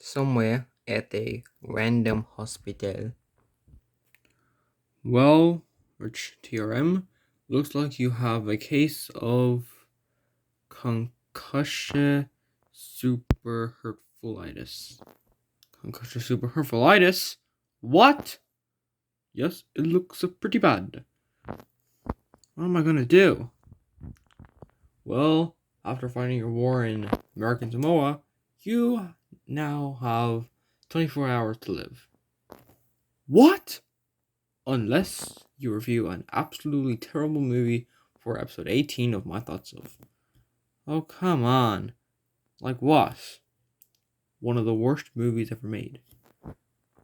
somewhere at a random hospital. Well, RichTRM, looks like you have a case of concussion superhurtfulitis. Concussion superhurtfulitis? What? Yes, it looks pretty bad. What am I gonna do? Well, after fighting your war in American Samoa, you now have 24 hours to live. What? Unless you review an absolutely terrible movie for episode 18 of my Thoughts Of. Oh, come on. Like what? One of the worst movies ever made.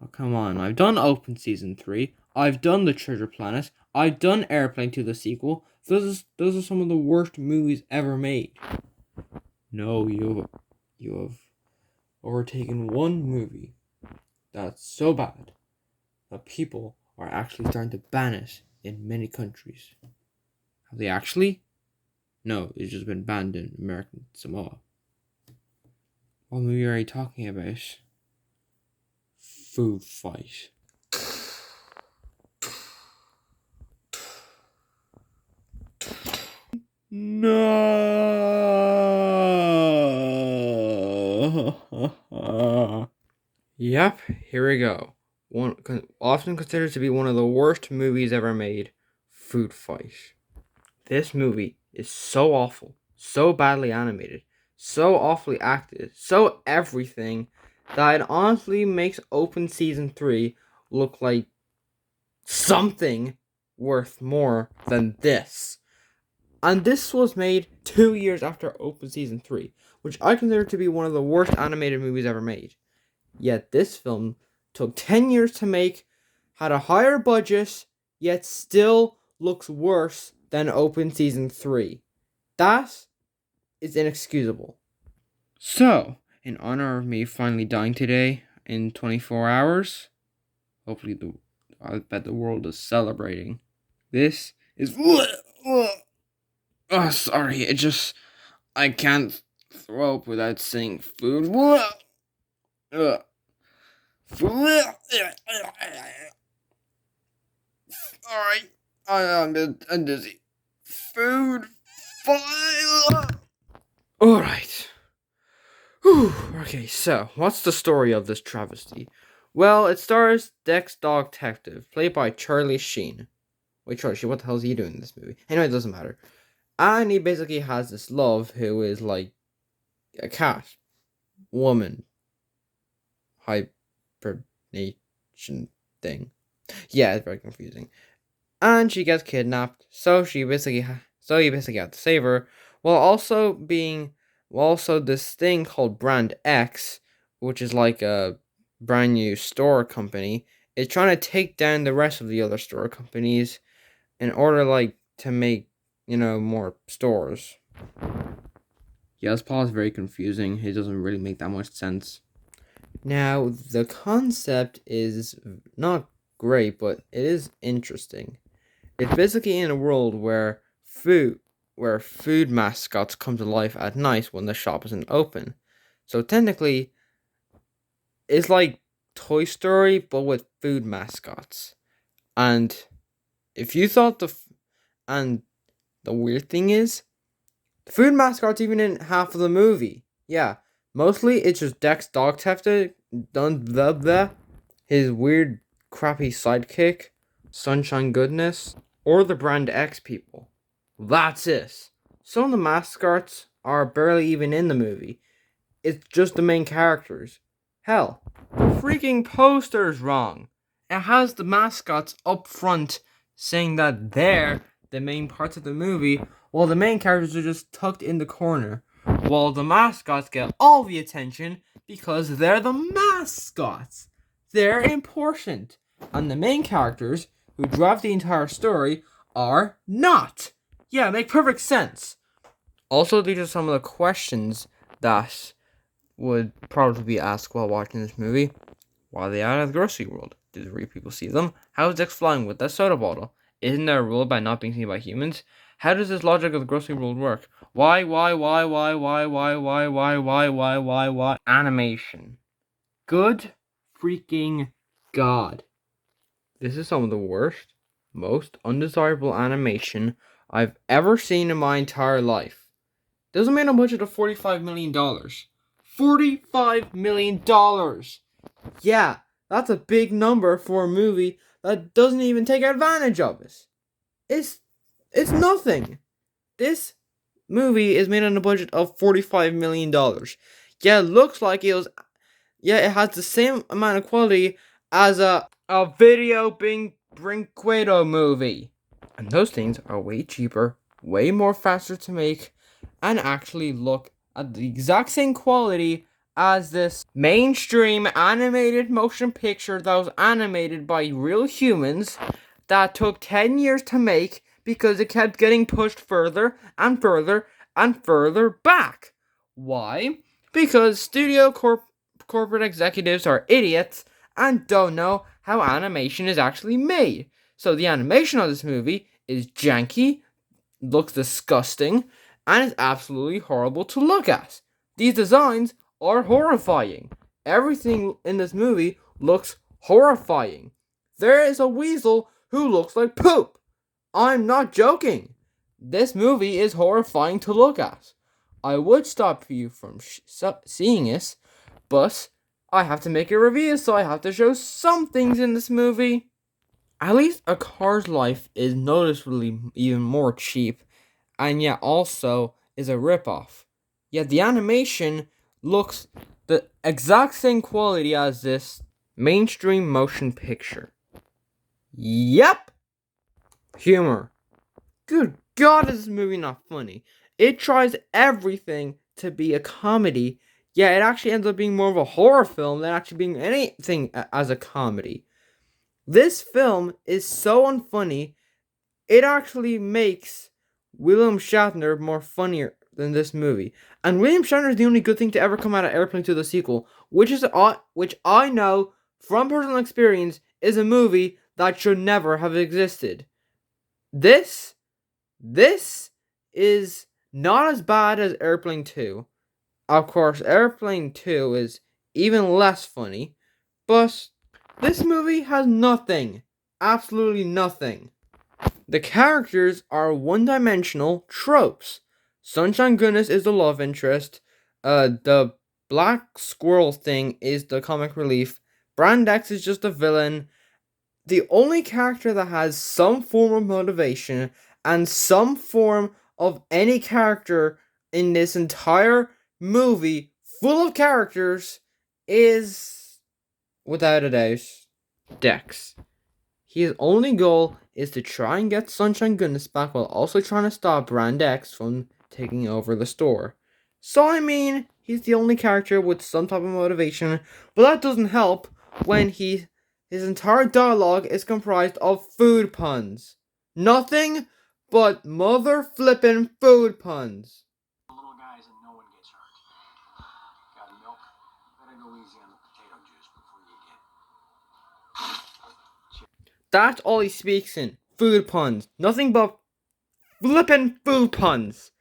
Oh, come on. I've done Open Season 3. I've done The Treasure Planet. I've done Airplane 2, the sequel. Those are some of the worst movies ever made. No, you have overtaken one movie that's so bad that people are actually starting to ban it in many countries. Have they actually? No, it's just been banned in American Samoa. What movie are you talking about? Food Fight. No. Yep, here we go. Often considered to be one of the worst movies ever made, Food Fight. This movie is so awful, so badly animated, so awfully acted, so everything, that it honestly makes Open Season 3 look like something worth more than this. And this was made 2 years after Open Season 3, which I consider to be one of the worst animated movies ever made. Yet this film took 10 years to make, had a higher budget, yet still looks worse than Open Season 3. That is inexcusable. So, in honor of me finally dying today in 24 hours, hopefully I bet the world is celebrating. This is... Oh, sorry, I can't throw up without saying food. Food. Alright, I'm dizzy. Food file. Alright. Okay, so, what's the story of this travesty? Well, it stars Dex Dog Detective, played by Charlie Sheen. Wait, Charlie Sheen, what the hell is he doing in this movie? Anyway, it doesn't matter. And he basically has this love who is like a cat, woman, hibernation thing. Yeah, it's very confusing. And she gets kidnapped, so he basically have to save her, while also this thing called Brand X, which is like a brand new store company, is trying to take down the rest of the other store companies in order to make more stores. Yeah, this plot is very confusing. It doesn't really make that much sense. Now, the concept is not great, but it is interesting. It's basically in a world where food mascots come to life at night when the shop isn't open. So technically, it's like Toy Story, but with food mascots. And if you thought and the weird thing is, the food mascot's even in half of the movie. Yeah, mostly it's just Dex Dog Detective, his weird, crappy sidekick, Sunshine Goodness, or the Brand X people. That's it. Some of the mascots are barely even in the movie. It's just the main characters. Hell, the freaking poster's wrong. It has the mascots up front saying that they're the main parts of the movie, while the main characters are just tucked in the corner. While the mascots get all the attention because they're the mascots. They're important. And the main characters, who drive the entire story, are not. Yeah, make perfect sense. Also, these are some of the questions that would probably be asked while watching this movie. Why are they out of the grocery world? Did the real people see them? How is Dex flying with that soda bottle? Isn't there a rule by not being seen by humans? How does this logic of the grocery world work? Why? Animation. Good freaking God. This is some of the worst, most undesirable animation I've ever seen in my entire life. Doesn't mean a budget of $45 million. $45 million! Yeah, that's a big number for a movie that doesn't even take advantage of it. It's nothing. This movie is made on a budget of $45 million. Yeah, it looks like it was. Yeah, it has the same amount of quality as a video being Brinquedo movie. And those things are way cheaper, way more faster to make, and actually look at the exact same quality as this mainstream animated motion picture that was animated by real humans that took 10 years to make because it kept getting pushed further and further and further back. Why? Because corporate executives are idiots and don't know how animation is actually made. So the animation of this movie is janky, looks disgusting, and is absolutely horrible to look at. These designs are horrifying. Everything in this movie looks horrifying. There is a weasel who looks like poop. I'm not joking. This movie is horrifying to look at. I would stop you from seeing this, but I have to make a review, so I have to show some things in this movie. At least A Car's Life is noticeably even more cheap, and yet also is a ripoff. Yet the animation looks the exact same quality as this mainstream motion picture. Yep! Humor. Good God, is this movie not funny? It tries everything to be a comedy, yet it actually ends up being more of a horror film than actually being anything as a comedy. This film is so unfunny, it actually makes William Shatner more funnier than this movie. And William Shatner is the only good thing to ever come out of Airplane 2 the sequel, which I know from personal experience is a movie that should never have existed. This is not as bad as Airplane 2. Of course, Airplane 2 is even less funny, but this movie has nothing. Absolutely nothing. The characters are one-dimensional tropes. Sunshine Goodness is the love interest. The black squirrel thing is the comic relief. Brand X is just a villain. The only character that has some form of motivation and some form of any character in this entire movie full of characters is, without a doubt, Dex. His only goal is to try and get Sunshine Goodness back while also trying to stop Brand X from taking over the store. So I mean, he's the only character with some type of motivation, but that doesn't help when his entire dialogue is comprised of food puns. Nothing but mother flippin' food puns. Little guys and no one gets hurt. Got milk? Better go easy on the potato juice before you get. That's all he speaks in. Food puns. Nothing but flippin' food puns.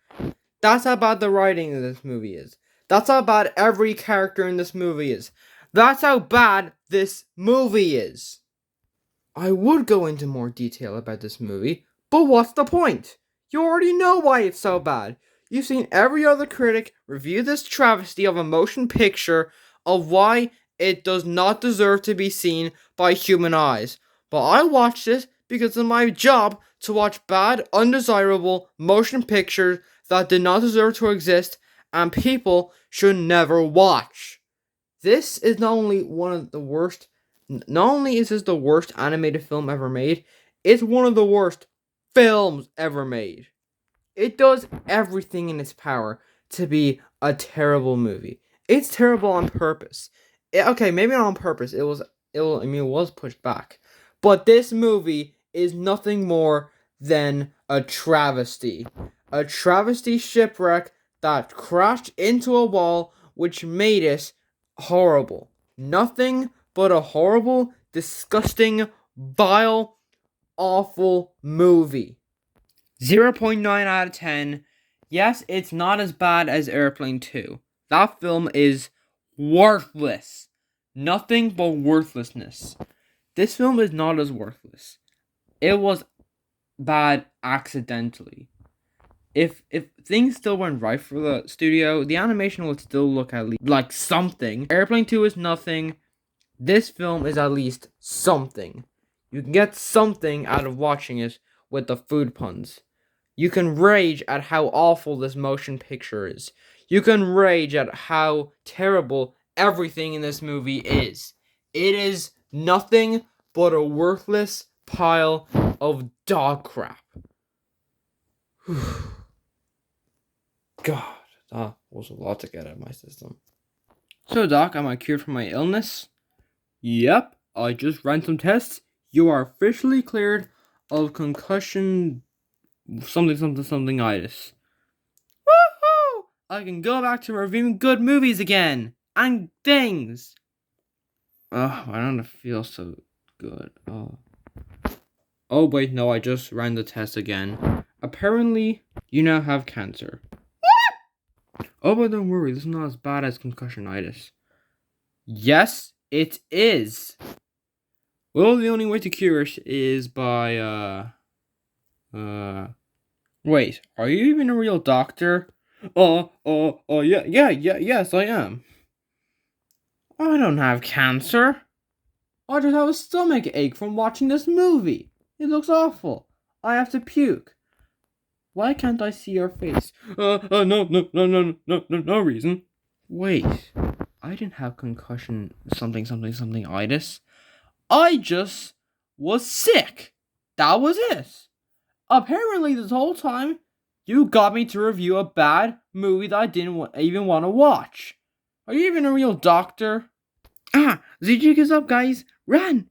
That's how bad the writing in this movie is. That's how bad every character in this movie is. That's how bad this movie is. I would go into more detail about this movie, but what's the point? You already know why it's so bad. You've seen every other critic review this travesty of a motion picture of why it does not deserve to be seen by human eyes. But I watched it because it's my job to watch bad, undesirable motion pictures that did not deserve to exist and people should never watch. This is not only is this the worst animated film ever made, it's one of the worst films ever made. It does everything in its power to be a terrible movie. It's terrible on purpose. Okay, maybe not on purpose. It was pushed back. But this movie is nothing more than a travesty. A travesty shipwreck that crashed into a wall, which made it horrible. Nothing but a horrible, disgusting, vile, awful movie. 0.9 out of 10. Yes, it's not as bad as Airplane 2. That film is worthless. nothing but worthlessness. This film is not as worthless. It was bad accidentally. If things still went right for the studio, the animation would still look at least like something. Airplane 2 is nothing. This film is at least something. You can get something out of watching it with the food puns. You can rage at how awful this motion picture is. You can rage at how terrible everything in this movie is. It is nothing but a worthless pile of dog crap. God, that was a lot to get out of my system. So, Doc, am I cured from my illness? Yep, I just ran some tests. You are officially cleared of concussion something-itis. Woohoo! I can go back to reviewing good movies again! And things! I don't feel so good. Oh, wait, no, I just ran the test again. Apparently, you now have cancer. Oh, but don't worry, this is not as bad as concussionitis. Yes, it is. Well, the only way to cure it is by, wait, are you even a real doctor? Yes, I am. I don't have cancer. I just have a stomach ache from watching this movie. It looks awful. I have to puke. Why can't I see your face? No reason. Wait, I didn't have concussion something-itis. I just was sick. That was it. Apparently, this whole time, you got me to review a bad movie that I didn't even want to watch. Are you even a real doctor? The jig is up, guys. Run!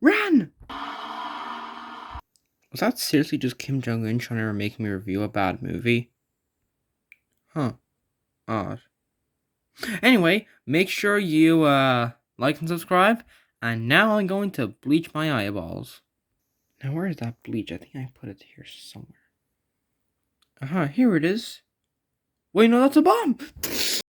Was that seriously just Kim Jong-un trying to make me review a bad movie? Huh. Odd. Anyway, make sure you, like and subscribe. And now I'm going to bleach my eyeballs. Now, where is that bleach? I think I put it here somewhere. Here it is. Wait, no, that's a bomb!